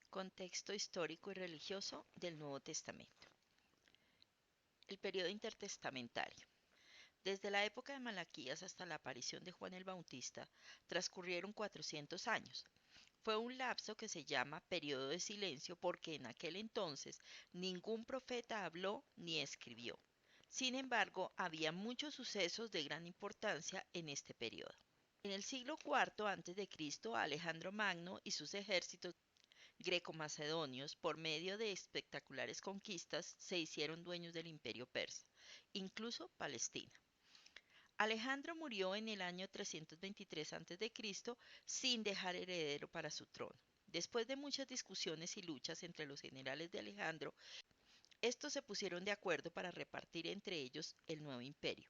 Contexto histórico y religioso del Nuevo Testamento. El periodo intertestamentario. Desde la época de Malaquías hasta la aparición de Juan el Bautista transcurrieron 400 años. Fue un lapso que se llama periodo de silencio porque en aquel entonces ningún profeta habló ni escribió. Sin embargo, había muchos sucesos de gran importancia en este periodo. En el siglo IV a.C., Alejandro Magno y sus ejércitos greco-macedonios, por medio de espectaculares conquistas, se hicieron dueños del imperio persa, incluso Palestina. Alejandro murió en el año 323 a.C. sin dejar heredero para su trono. Después de muchas discusiones y luchas entre los generales de Alejandro, estos se pusieron de acuerdo para repartir entre ellos el nuevo imperio.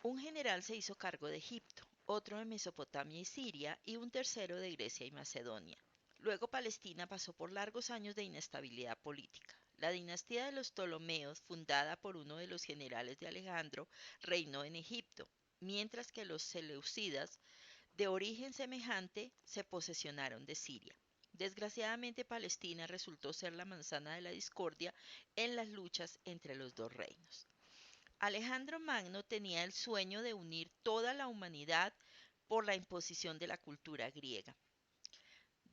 Un general se hizo cargo de Egipto, otro de Mesopotamia y Siria y un tercero de Grecia y Macedonia. Luego Palestina pasó por largos años de inestabilidad política. La dinastía de los Ptolomeos, fundada por uno de los generales de Alejandro, reinó en Egipto, mientras que los seleucidas, de origen semejante, se posesionaron de Siria. Desgraciadamente Palestina resultó ser la manzana de la discordia en las luchas entre los dos reinos. Alejandro Magno tenía el sueño de unir toda la humanidad por la imposición de la cultura griega.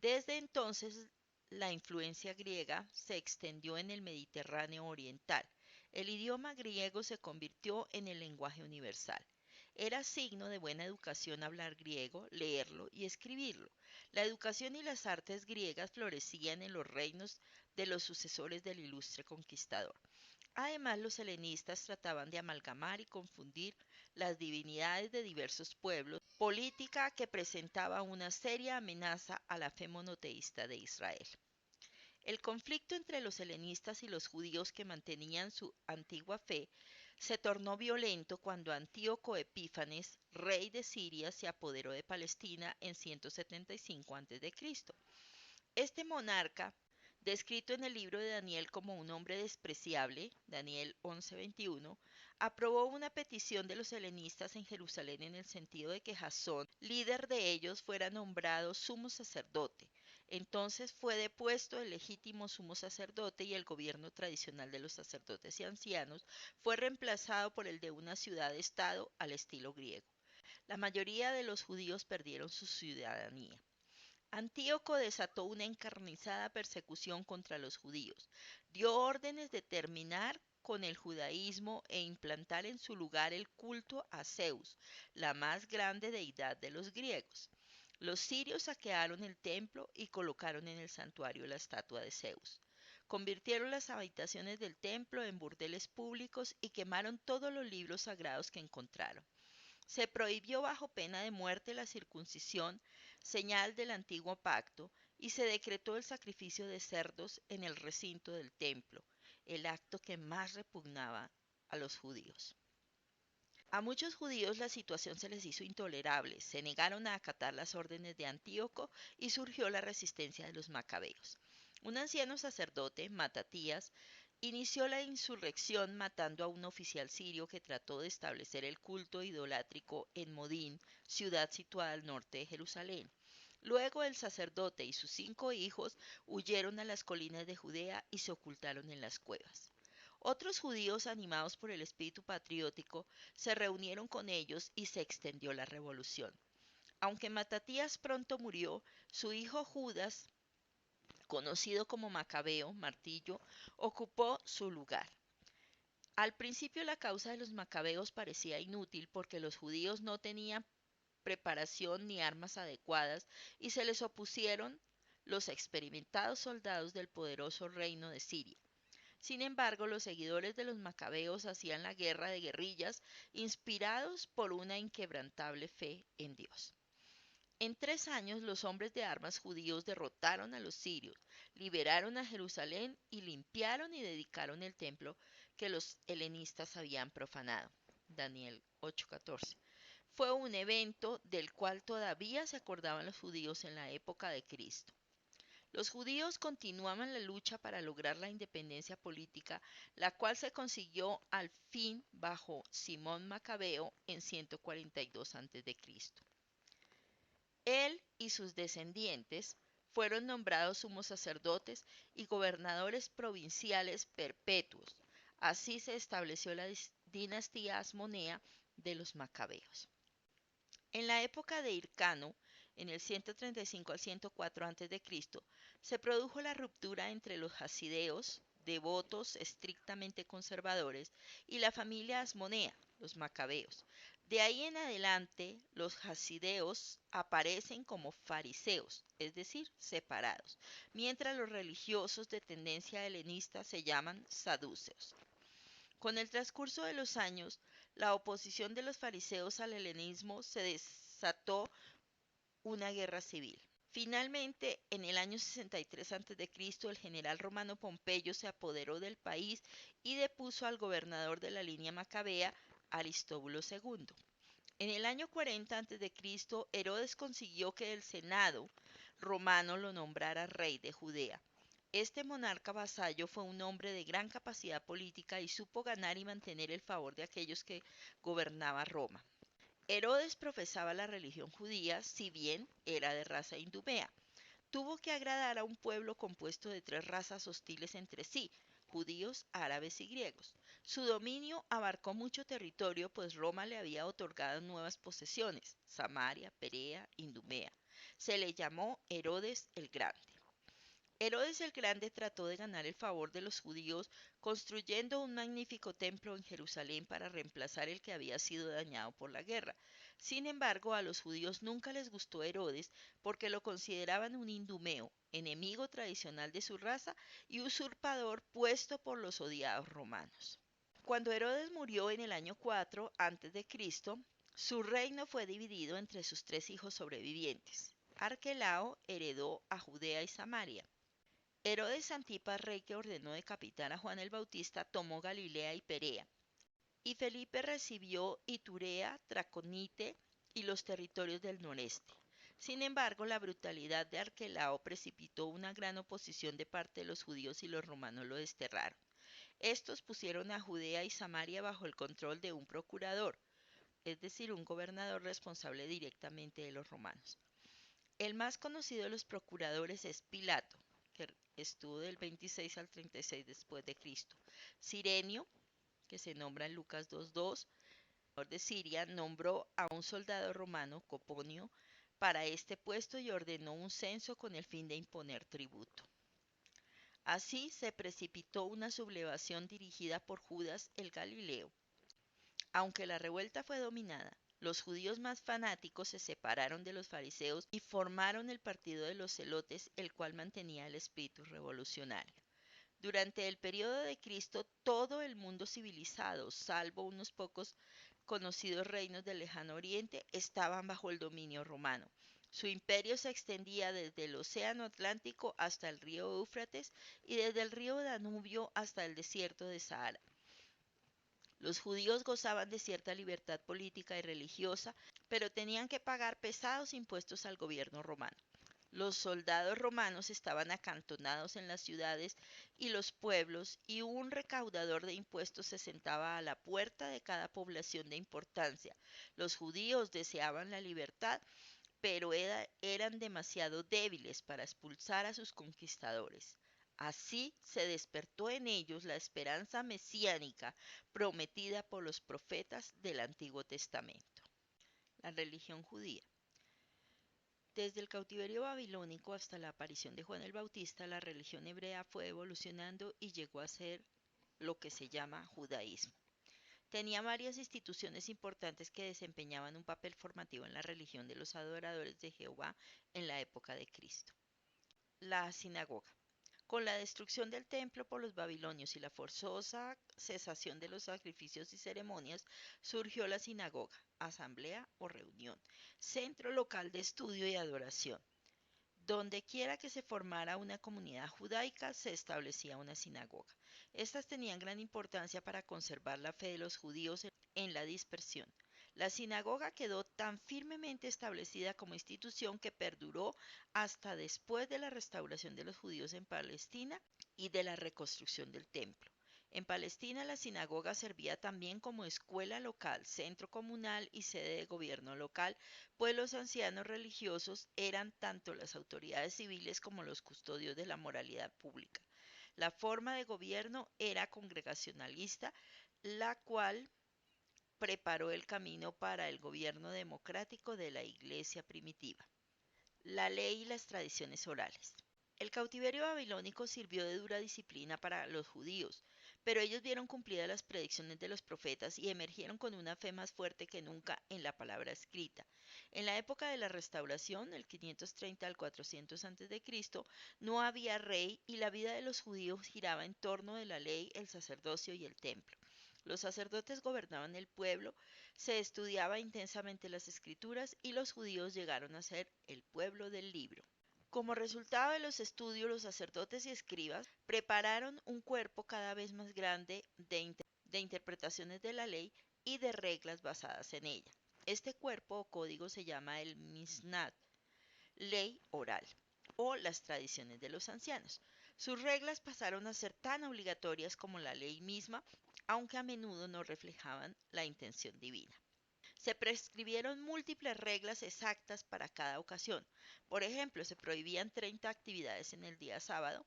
Desde entonces, la influencia griega se extendió en el Mediterráneo oriental. El idioma griego se convirtió en el lenguaje universal. Era signo de buena educación hablar griego, leerlo y escribirlo. La educación y las artes griegas florecían en los reinos de los sucesores del ilustre conquistador. Además, los helenistas trataban de amalgamar y confundir las divinidades de diversos pueblos, política que presentaba una seria amenaza a la fe monoteísta de Israel. El conflicto entre los helenistas y los judíos que mantenían su antigua fe se tornó violento cuando Antíoco Epífanes, rey de Siria, se apoderó de Palestina en 175 a.C. Este monarca, descrito en el libro de Daniel como un hombre despreciable, Daniel 11:21, aprobó una petición de los helenistas en Jerusalén en el sentido de que Jasón, líder de ellos, fuera nombrado sumo sacerdote. Entonces fue depuesto el legítimo sumo sacerdote y el gobierno tradicional de los sacerdotes y ancianos fue reemplazado por el de una ciudad-estado al estilo griego. La mayoría de los judíos perdieron su ciudadanía. Antíoco desató una encarnizada persecución contra los judíos. Dio órdenes de terminar con el judaísmo e implantar en su lugar el culto a Zeus, la más grande deidad de los griegos. Los sirios saquearon el templo y colocaron en el santuario la estatua de Zeus. Convirtieron las habitaciones del templo en burdeles públicos y quemaron todos los libros sagrados que encontraron. Se prohibió bajo pena de muerte la circuncisión, señal del antiguo pacto, y se decretó el sacrificio de cerdos en el recinto del templo, el acto que más repugnaba a los judíos. A muchos judíos la situación se les hizo intolerable, se negaron a acatar las órdenes de Antíoco y surgió la resistencia de los macabeos. Un anciano sacerdote, Matatías, inició la insurrección matando a un oficial sirio que trató de establecer el culto idolátrico en Modín, ciudad situada al norte de Jerusalén. Luego el sacerdote y sus 5 hijos huyeron a las colinas de Judea y se ocultaron en las cuevas. Otros judíos, animados por el espíritu patriótico, se reunieron con ellos y se extendió la revolución. Aunque Matatías pronto murió, su hijo Judas, conocido como Macabeo, Martillo, ocupó su lugar. Al principio la causa de los macabeos parecía inútil porque los judíos no tenían preparación ni armas adecuadas y se les opusieron los experimentados soldados del poderoso reino de Siria. Sin embargo, los seguidores de los macabeos hacían la guerra de guerrillas inspirados por una inquebrantable fe en Dios. En 3 años los hombres de armas judíos derrotaron a los sirios, liberaron a Jerusalén y limpiaron y dedicaron el templo que los helenistas habían profanado. Daniel 8:14. Fue un evento del cual todavía se acordaban los judíos en la época de Cristo. Los judíos continuaban la lucha para lograr la independencia política, la cual se consiguió al fin bajo Simón Macabeo en 142 a.C. Él y sus descendientes Fueron nombrados sumos sacerdotes y gobernadores provinciales perpetuos. Así se estableció la dinastía asmonea de los macabeos. En la época de Hircano, en el 135 al 104 a.C., se produjo la ruptura entre los hasideos, devotos estrictamente conservadores, y la familia asmonea, los macabeos. De ahí en adelante, los hasideos aparecen como fariseos, es decir, separados, mientras los religiosos de tendencia helenista se llaman saduceos. Con el transcurso de los años, la oposición de los fariseos al helenismo se desató una guerra civil. Finalmente, en el año 63 a.C., el general romano Pompeyo se apoderó del país y depuso al gobernador de la línea macabea, Aristóbulo II. En el año 40 a.C., Herodes consiguió que el Senado romano lo nombrara rey de Judea. Este monarca vasallo fue un hombre de gran capacidad política y supo ganar y mantener el favor de aquellos que gobernaba Roma. Herodes profesaba la religión judía, si bien era de raza idumea. Tuvo que agradar a un pueblo compuesto de tres razas hostiles entre sí, judíos, árabes y griegos. Su dominio abarcó mucho territorio, pues Roma le había otorgado nuevas posesiones, Samaria, Perea, Idumea. Se le llamó Herodes el Grande. Herodes el Grande trató de ganar el favor de los judíos construyendo un magnífico templo en Jerusalén para reemplazar el que había sido dañado por la guerra. Sin embargo, a los judíos nunca les gustó Herodes porque lo consideraban un idumeo, enemigo tradicional de su raza y usurpador puesto por los odiados romanos. Cuando Herodes murió en el año 4 a.C., su reino fue dividido entre sus tres hijos sobrevivientes. Arquelao heredó a Judea y Samaria. Herodes Antipas, rey que ordenó decapitar a Juan el Bautista, tomó Galilea y Perea, y Felipe recibió Iturea, Traconite y los territorios del noreste. Sin embargo, la brutalidad de Arquelao precipitó una gran oposición de parte de los judíos y los romanos lo desterraron. Estos pusieron a Judea y Samaria bajo el control de un procurador, es decir, un gobernador responsable directamente de los romanos. El más conocido de los procuradores es Pilato, que estuvo del 26 al 36 después de Cristo. Cirenio, que se nombra en Lucas 2:2, de Siria, nombró a un soldado romano, Coponio, para este puesto y ordenó un censo con el fin de imponer tributo. Así se precipitó una sublevación dirigida por Judas el Galileo. Aunque la revuelta fue dominada, los judíos más fanáticos se separaron de los fariseos y formaron el partido de los celotes, el cual mantenía el espíritu revolucionario. Durante el periodo de Cristo, todo el mundo civilizado, salvo unos pocos conocidos reinos del lejano oriente, estaban bajo el dominio romano. Su imperio se extendía desde el océano Atlántico hasta el río Éufrates y desde el río Danubio hasta el desierto de Sahara. Los judíos gozaban de cierta libertad política y religiosa, pero tenían que pagar pesados impuestos al gobierno romano. Los soldados romanos estaban acantonados en las ciudades y los pueblos, y un recaudador de impuestos se sentaba a la puerta de cada población de importancia. Los judíos deseaban la libertad, pero eran demasiado débiles para expulsar a sus conquistadores. Así se despertó en ellos la esperanza mesiánica prometida por los profetas del Antiguo Testamento. La religión judía. Desde el cautiverio babilónico hasta la aparición de Juan el Bautista, la religión hebrea fue evolucionando y llegó a ser lo que se llama judaísmo. Tenía varias instituciones importantes que desempeñaban un papel formativo en la religión de los adoradores de Jehová en la época de Cristo. La sinagoga. Con la destrucción del templo por los babilonios y la forzosa cesación de los sacrificios y ceremonias, surgió la sinagoga, asamblea o reunión, centro local de estudio y adoración. Donde quiera que se formara una comunidad judaica, se establecía una sinagoga. Estas tenían gran importancia para conservar la fe de los judíos en la dispersión. La sinagoga quedó tan firmemente establecida como institución que perduró hasta después de la restauración de los judíos en Palestina y de la reconstrucción del templo. En Palestina, la sinagoga servía también como escuela local, centro comunal y sede de gobierno local, pues los ancianos religiosos eran tanto las autoridades civiles como los custodios de la moralidad pública. La forma de gobierno era congregacionalista, la cual preparó el camino para el gobierno democrático de la Iglesia primitiva. La ley y las tradiciones orales. El cautiverio babilónico sirvió de dura disciplina para los judíos, pero ellos vieron cumplidas las predicciones de los profetas y emergieron con una fe más fuerte que nunca en la palabra escrita. En la época de la restauración, el 530 al 400 a.C., no había rey y la vida de los judíos giraba en torno de la ley, el sacerdocio y el templo. Los sacerdotes gobernaban el pueblo, se estudiaba intensamente las escrituras y los judíos llegaron a ser el pueblo del libro. Como resultado de los estudios, los sacerdotes y escribas prepararon un cuerpo cada vez más grande de interpretaciones de la ley y de reglas basadas en ella. Este cuerpo o código se llama el Mishnat, ley oral, o las tradiciones de los ancianos. Sus reglas pasaron a ser tan obligatorias como la ley misma, aunque a menudo no reflejaban la intención divina. Se prescribieron múltiples reglas exactas para cada ocasión. Por ejemplo, se prohibían 30 actividades en el día sábado,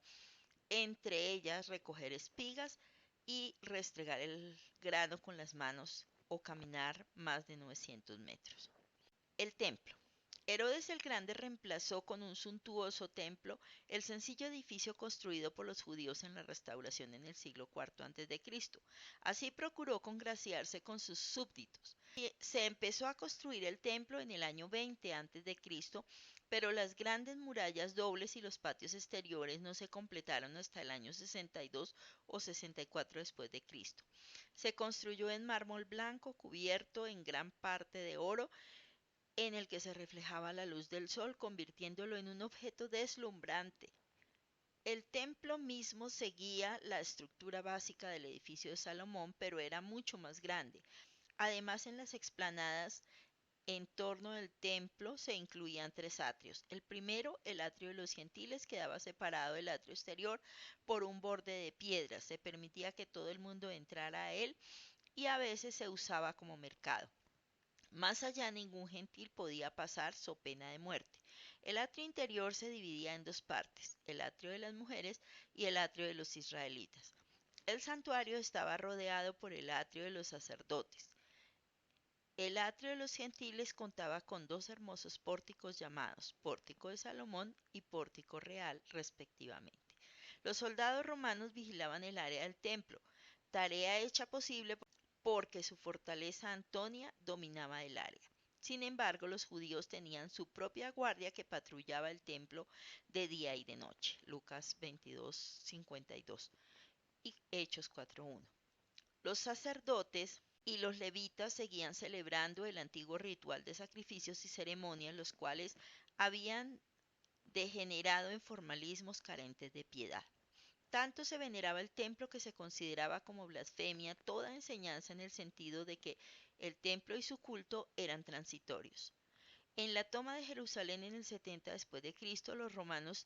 entre ellas recoger espigas y restregar el grano con las manos o caminar más de 900 metros. El templo. Herodes el Grande reemplazó con un suntuoso templo el sencillo edificio construido por los judíos en la restauración en el siglo IV a.C. Así procuró congraciarse con sus súbditos. Se empezó a construir el templo en el año 20 a.C., pero las grandes murallas dobles y los patios exteriores no se completaron hasta el año 62 o 64 después de Cristo. Se construyó en mármol blanco cubierto en gran parte de oro, en el que se reflejaba la luz del sol, convirtiéndolo en un objeto deslumbrante. El templo mismo seguía la estructura básica del edificio de Salomón, pero era mucho más grande. Además, en las explanadas en torno del templo se incluían tres atrios. El primero, el atrio de los gentiles, quedaba separado del atrio exterior por un borde de piedra. Se permitía que todo el mundo entrara a él y a veces se usaba como mercado. Más allá ningún gentil podía pasar so pena de muerte. El atrio interior se dividía en dos partes, el atrio de las mujeres y el atrio de los israelitas. El santuario estaba rodeado por el atrio de los sacerdotes. El atrio de los gentiles contaba con dos hermosos pórticos llamados Pórtico de Salomón y Pórtico Real, respectivamente. Los soldados romanos vigilaban el área del templo, tarea hecha posible porque su fortaleza Antonia dominaba el área. Sin embargo, los judíos tenían su propia guardia que patrullaba el templo de día y de noche. Lucas 22:52 y Hechos 4:1. Los sacerdotes y los levitas seguían celebrando el antiguo ritual de sacrificios y ceremonias, los cuales habían degenerado en formalismos carentes de piedad. Tanto se veneraba el templo que se consideraba como blasfemia toda enseñanza en el sentido de que el templo y su culto eran transitorios. En la toma de Jerusalén en el 70 después de Cristo, los romanos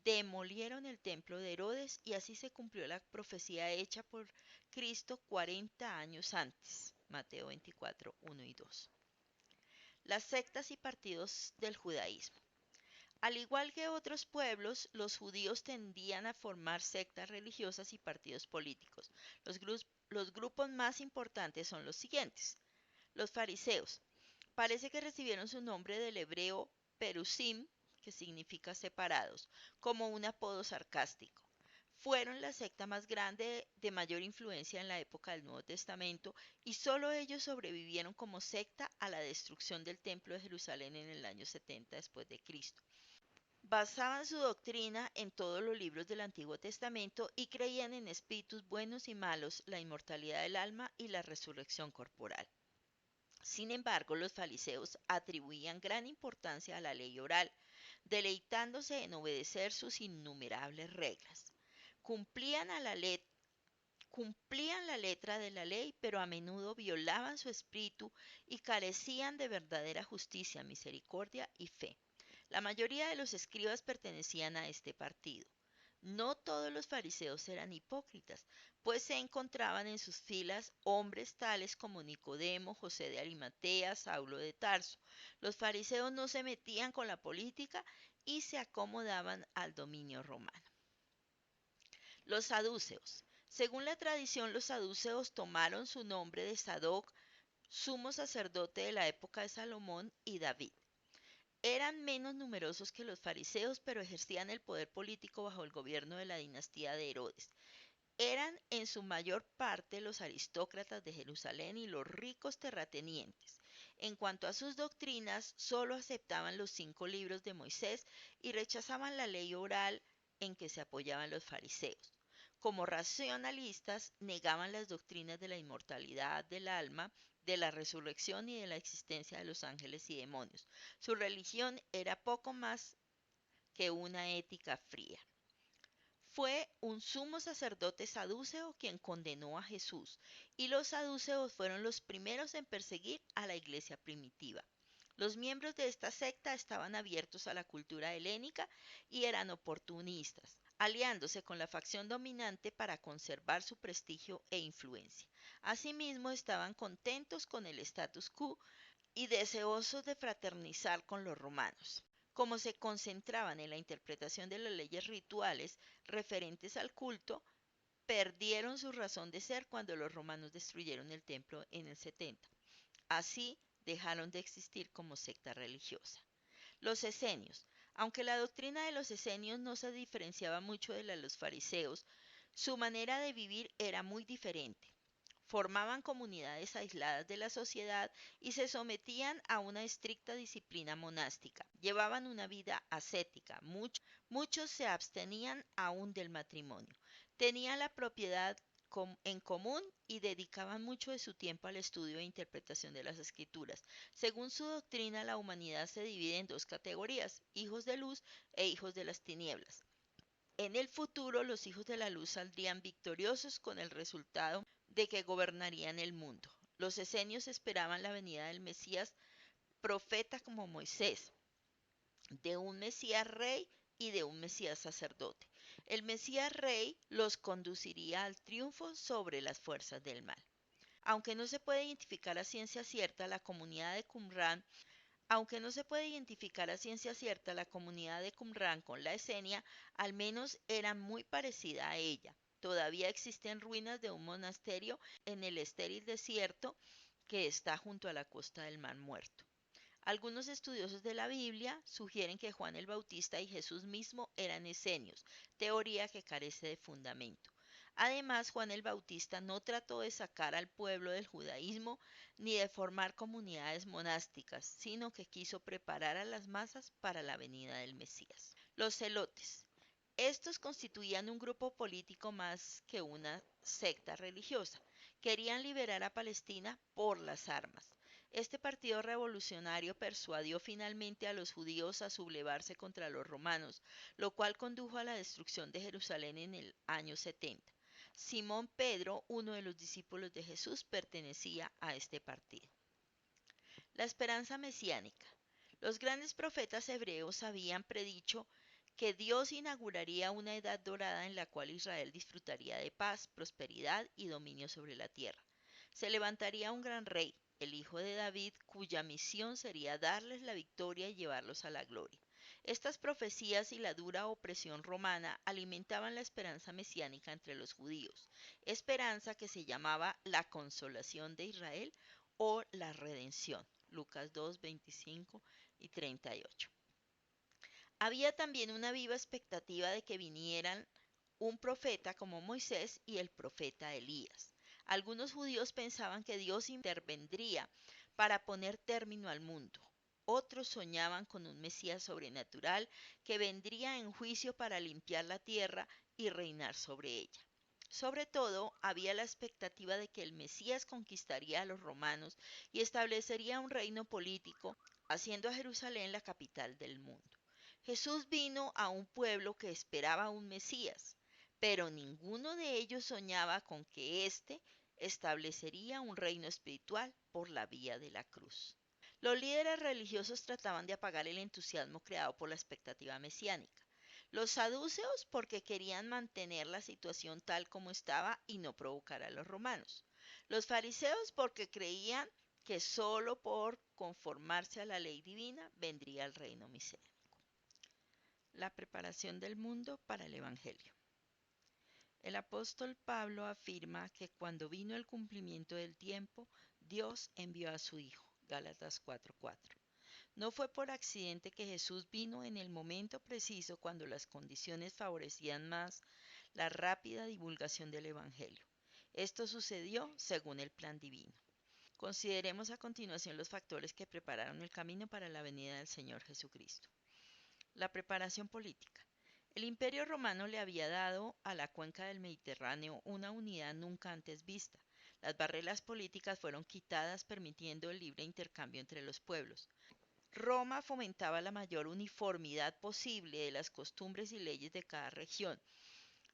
demolieron el templo de Herodes y así se cumplió la profecía hecha por Cristo 40 años antes. Mateo 24, 1 y 2. Las sectas y partidos del judaísmo. Al igual que otros pueblos, los judíos tendían a formar sectas religiosas y partidos políticos. Los grupos más importantes son los siguientes. Los fariseos. Parece que recibieron su nombre del hebreo perusim, que significa separados, como un apodo sarcástico. Fueron la secta más grande de mayor influencia en la época del Nuevo Testamento y solo ellos sobrevivieron como secta a la destrucción del Templo de Jerusalén en el año 70 después de Cristo. Basaban su doctrina en todos los libros del Antiguo Testamento y creían en espíritus buenos y malos, la inmortalidad del alma y la resurrección corporal. Sin embargo, los fariseos atribuían gran importancia a la ley oral, deleitándose en obedecer sus innumerables reglas. Cumplían, cumplían la letra de la ley, pero a menudo violaban su espíritu y carecían de verdadera justicia, misericordia y fe. La mayoría de los escribas pertenecían a este partido. No todos los fariseos eran hipócritas, pues se encontraban en sus filas hombres tales como Nicodemo, José de Arimatea, Saulo de Tarso. Los fariseos no se metían con la política y se acomodaban al dominio romano. Los saduceos. Según la tradición, los saduceos tomaron su nombre de Sadoc, sumo sacerdote de la época de Salomón y David. Eran menos numerosos que los fariseos, pero ejercían el poder político bajo el gobierno de la dinastía de Herodes. Eran en su mayor parte los aristócratas de Jerusalén y los ricos terratenientes. En cuanto a sus doctrinas, solo aceptaban los 5 libros de Moisés y rechazaban la ley oral en que se apoyaban los fariseos. Como racionalistas, negaban las doctrinas de la inmortalidad del alma, de la resurrección y de la existencia de los ángeles y demonios. Su religión era poco más que una ética fría. Fue un sumo sacerdote saduceo quien condenó a Jesús, y los saduceos fueron los primeros en perseguir a la iglesia primitiva. Los miembros de esta secta estaban abiertos a la cultura helénica y eran oportunistas, aliándose con la facción dominante para conservar su prestigio e influencia. Asimismo, estaban contentos con el status quo y deseosos de fraternizar con los romanos. Como se concentraban en la interpretación de las leyes rituales referentes al culto, perdieron su razón de ser cuando los romanos destruyeron el templo en el 70. Así dejaron de existir como secta religiosa. Los esenios. Aunque la doctrina de los esenios no se diferenciaba mucho de la de los fariseos, su manera de vivir era muy diferente. Formaban comunidades aisladas de la sociedad y se sometían a una estricta disciplina monástica. Llevaban una vida ascética. Muchos se abstenían aún del matrimonio. Tenían la propiedad en común y dedicaban mucho de su tiempo al estudio e interpretación de las escrituras. Según su doctrina, la humanidad se divide en dos categorías, hijos de luz e hijos de las tinieblas. En el futuro, los hijos de la luz saldrían victoriosos con el resultado de que gobernarían el mundo. Los esenios esperaban la venida del Mesías profeta como Moisés, de un Mesías rey y de un Mesías sacerdote. El Mesías rey los conduciría al triunfo sobre las fuerzas del mal. Aunque no se puede identificar a ciencia cierta, la comunidad de Qumran aunque no se puede identificar a ciencia cierta la comunidad de Qumran con la Esenia, al menos era muy parecida a ella. Todavía existen ruinas de un monasterio en el estéril desierto que está junto a la costa del Mar Muerto. Algunos estudiosos de la Biblia sugieren que Juan el Bautista y Jesús mismo eran esenios, teoría que carece de fundamento. Además, Juan el Bautista no trató de sacar al pueblo del judaísmo ni de formar comunidades monásticas, sino que quiso preparar a las masas para la venida del Mesías. Los celotes. Estos constituían un grupo político más que una secta religiosa. Querían liberar a Palestina por las armas. Este partido revolucionario persuadió finalmente a los judíos a sublevarse contra los romanos, lo cual condujo a la destrucción de Jerusalén en el año 70. Simón Pedro, uno de los discípulos de Jesús, pertenecía a este partido. La esperanza mesiánica. Los grandes profetas hebreos habían predicho que Dios inauguraría una edad dorada en la cual Israel disfrutaría de paz, prosperidad y dominio sobre la tierra. Se levantaría un gran rey, el hijo de David, cuya misión sería darles la victoria y llevarlos a la gloria. Estas profecías y la dura opresión romana alimentaban la esperanza mesiánica entre los judíos, esperanza que se llamaba la consolación de Israel o la redención. Lucas 2, 25 y 38. Había también una viva expectativa de que vinieran un profeta como Moisés y el profeta Elías. Algunos judíos pensaban que Dios intervendría para poner término al mundo. Otros soñaban con un Mesías sobrenatural que vendría en juicio para limpiar la tierra y reinar sobre ella. Sobre todo, había la expectativa de que el Mesías conquistaría a los romanos y establecería un reino político, haciendo a Jerusalén la capital del mundo. Jesús vino a un pueblo que esperaba un Mesías, pero ninguno de ellos soñaba con que éste establecería un reino espiritual por la vía de la cruz. Los líderes religiosos trataban de apagar el entusiasmo creado por la expectativa mesiánica. Los saduceos porque querían mantener la situación tal como estaba y no provocar a los romanos. Los fariseos porque creían que solo por conformarse a la ley divina vendría el reino mesiánico. La preparación del mundo para el Evangelio. El apóstol Pablo afirma que cuando vino el cumplimiento del tiempo, Dios envió a su Hijo. Gálatas 4:4. No fue por accidente que Jesús vino en el momento preciso cuando las condiciones favorecían más la rápida divulgación del Evangelio. Esto sucedió según el plan divino. Consideremos a continuación los factores que prepararon el camino para la venida del Señor Jesucristo. La preparación política. El Imperio Romano le había dado a la cuenca del Mediterráneo una unidad nunca antes vista. Las barreras políticas fueron quitadas permitiendo el libre intercambio entre los pueblos. Roma fomentaba la mayor uniformidad posible de las costumbres y leyes de cada región.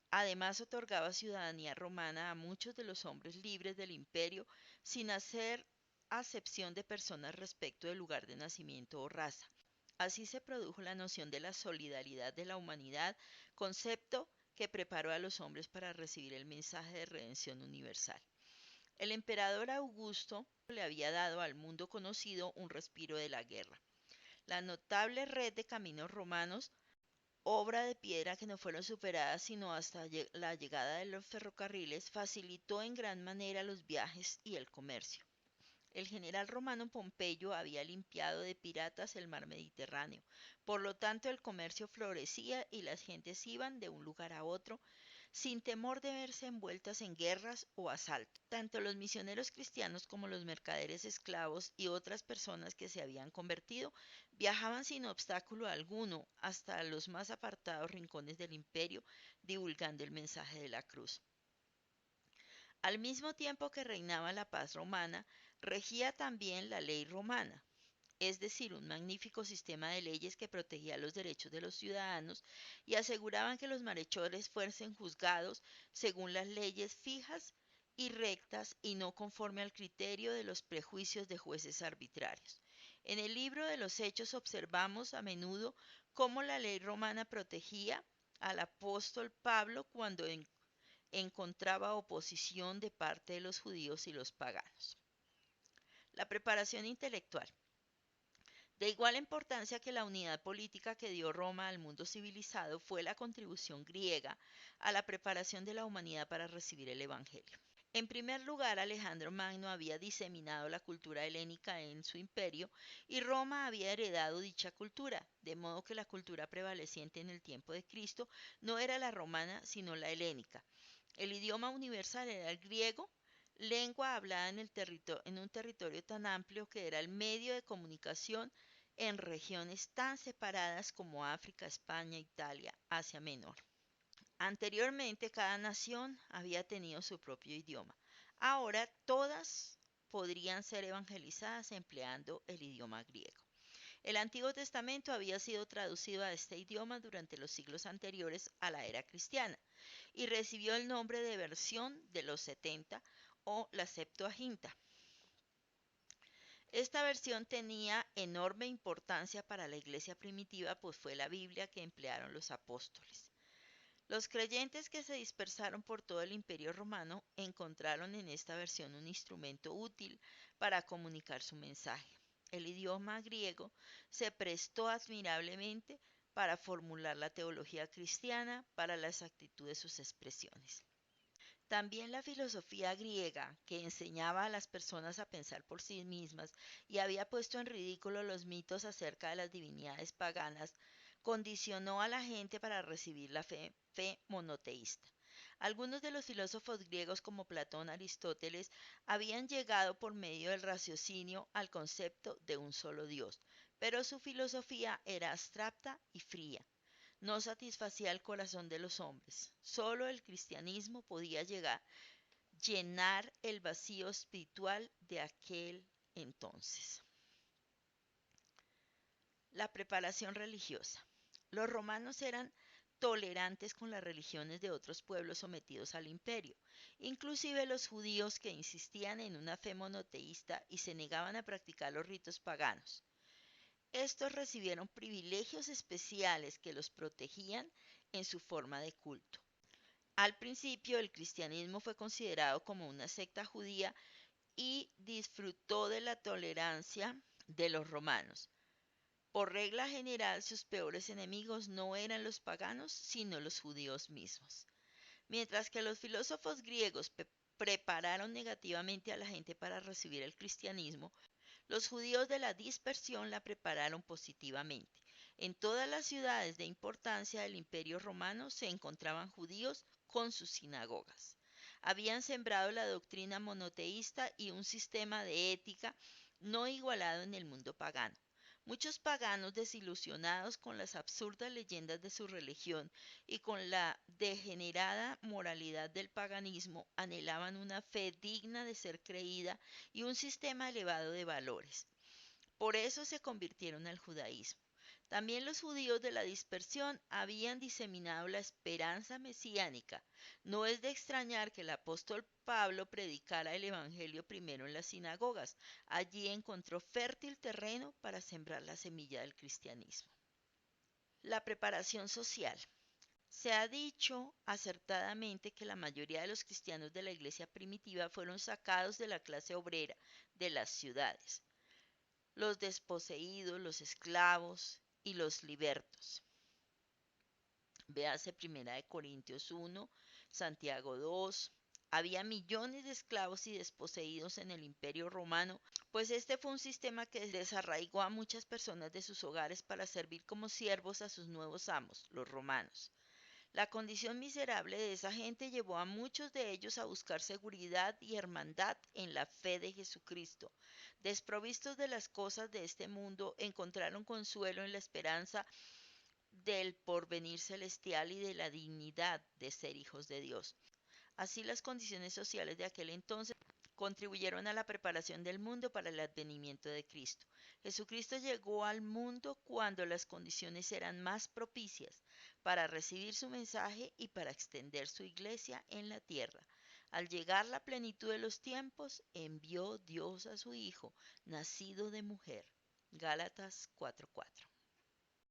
Además, otorgaba ciudadanía romana a muchos de los hombres libres del imperio sin hacer acepción de personas respecto del lugar de nacimiento o raza. Así se produjo la noción de la solidaridad de la humanidad, concepto que preparó a los hombres para recibir el mensaje de redención universal. El emperador Augusto le había dado al mundo conocido un respiro de la guerra. La notable red de caminos romanos, obra de piedra que no fueron superadas sino hasta la llegada de los ferrocarriles, facilitó en gran manera los viajes y el comercio. El general romano Pompeyo había limpiado de piratas el mar Mediterráneo, por lo tanto el comercio florecía y las gentes iban de un lugar a otro sin temor de verse envueltas en guerras o asaltos. Tanto los misioneros cristianos como los mercaderes esclavos y otras personas que se habían convertido viajaban sin obstáculo alguno hasta los más apartados rincones del imperio, divulgando el mensaje de la cruz. Al mismo tiempo que reinaba la paz romana, regía también la ley romana, es decir, un magnífico sistema de leyes que protegía los derechos de los ciudadanos y aseguraban que los malhechores fuesen juzgados según las leyes fijas y rectas y no conforme al criterio de los prejuicios de jueces arbitrarios. En el libro de los Hechos observamos a menudo cómo la ley romana protegía al apóstol Pablo cuando encontraba oposición de parte de los judíos y los paganos. La preparación intelectual. De igual importancia que la unidad política que dio Roma al mundo civilizado fue la contribución griega a la preparación de la humanidad para recibir el Evangelio. En primer lugar, Alejandro Magno había diseminado la cultura helénica en su imperio y Roma había heredado dicha cultura, de modo que la cultura prevaleciente en el tiempo de Cristo no era la romana, sino la helénica. El idioma universal era el griego, lengua hablada en un territorio tan amplio que era el medio de comunicación en regiones tan separadas como África, España, Italia, Asia Menor. Anteriormente cada nación había tenido su propio idioma. Ahora todas podrían ser evangelizadas empleando el idioma griego. El Antiguo Testamento había sido traducido a este idioma durante los siglos anteriores a la era cristiana y recibió el nombre de versión de los 70 o la Septuaginta. Esta versión tenía enorme importancia para la iglesia primitiva, pues fue la Biblia que emplearon los apóstoles. Los creyentes que se dispersaron por todo el imperio romano encontraron en esta versión un instrumento útil para comunicar su mensaje. El idioma griego se prestó admirablemente para formular la teología cristiana para la exactitud de sus expresiones. También la filosofía griega, que enseñaba a las personas a pensar por sí mismas y había puesto en ridículo los mitos acerca de las divinidades paganas, condicionó a la gente para recibir la fe monoteísta. Algunos de los filósofos griegos como Platón, Aristóteles, habían llegado por medio del raciocinio al concepto de un solo Dios, pero su filosofía era abstracta y fría, no satisfacía el corazón de los hombres. Solo el cristianismo podía llenar el vacío espiritual de aquel entonces. La preparación religiosa. Los romanos eran tolerantes con las religiones de otros pueblos sometidos al imperio, inclusive los judíos que insistían en una fe monoteísta y se negaban a practicar los ritos paganos. Estos recibieron privilegios especiales que los protegían en su forma de culto. Al principio, el cristianismo fue considerado como una secta judía y disfrutó de la tolerancia de los romanos. Por regla general, sus peores enemigos no eran los paganos, sino los judíos mismos. Mientras que los filósofos griegos prepararon negativamente a la gente para recibir el cristianismo, los judíos de la dispersión la prepararon positivamente. En todas las ciudades de importancia del Imperio Romano se encontraban judíos con sus sinagogas. Habían sembrado la doctrina monoteísta y un sistema de ética no igualado en el mundo pagano. Muchos paganos desilusionados con las absurdas leyendas de su religión y con la degenerada moralidad del paganismo anhelaban una fe digna de ser creída y un sistema elevado de valores. Por eso se convirtieron al judaísmo. También los judíos de la dispersión habían diseminado la esperanza mesiánica. No es de extrañar que el apóstol Pablo predicara el Evangelio primero en las sinagogas. Allí encontró fértil terreno para sembrar la semilla del cristianismo. La preparación social. Se ha dicho acertadamente que la mayoría de los cristianos de la iglesia primitiva fueron sacados de la clase obrera de las ciudades, los desposeídos, los esclavos y los libertos. Véase Primera de Corintios 1, Santiago 2. Había millones de esclavos y desposeídos en el Imperio Romano, pues este fue un sistema que desarraigó a muchas personas de sus hogares para servir como siervos a sus nuevos amos, los romanos. La condición miserable de esa gente llevó a muchos de ellos a buscar seguridad y hermandad en la fe de Jesucristo. Desprovistos de las cosas de este mundo, encontraron consuelo en la esperanza del porvenir celestial y de la dignidad de ser hijos de Dios. Así las condiciones sociales de aquel entonces contribuyeron a la preparación del mundo para el advenimiento de Cristo. Jesucristo llegó al mundo cuando las condiciones eran más propicias para recibir su mensaje y para extender su iglesia en la tierra. Al llegar la plenitud de los tiempos, envió Dios a su Hijo, nacido de mujer. Gálatas 4:4.